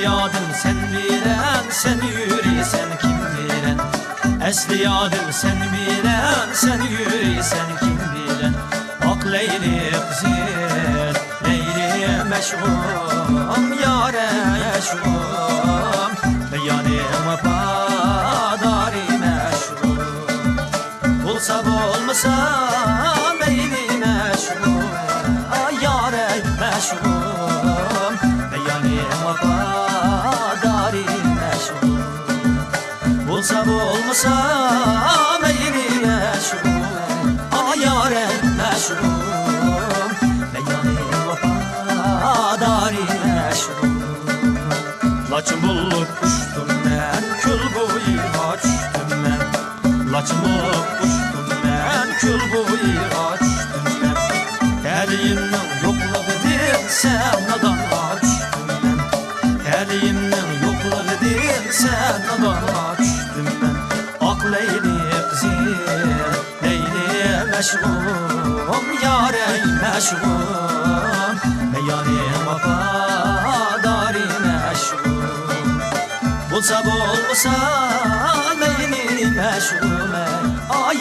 yadım sen bilen, sen yürüysen kim bilen. Esli yadım sen bilen, sen yürüysen kim bilen. Ak Leyli kızır, Leyli meşhum, yâre meşhum, beyanım padari meşhum. Bulsa bulmasa Leyli meşhum, yâre meşhum, beyanım padari meşhum. Bulsa bulmasa Leyli meşhum, yâre meşhum, beyanım padari meşhum. Laçın bulup uçtum ben, kül boyu açtım ben. Laçın bulup uçtum ben, kül boyu açtım ben. Eliyimden yokladı sen nadan açtım ben. Eliyimden yokladı sen nadan açtım ben. Ak Leyli kızır, Leyli meşhum, yâre meşhum, beyanım padari meşhum. Bulsa bulsa Leyli meşhum,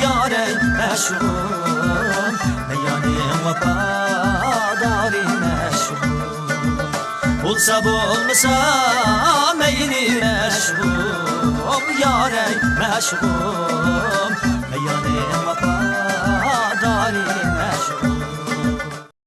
yâre meşhum, beyanım padari meşhum. Bulsa bulsa Leyli meşhum, yâre meşhum, beyanım padari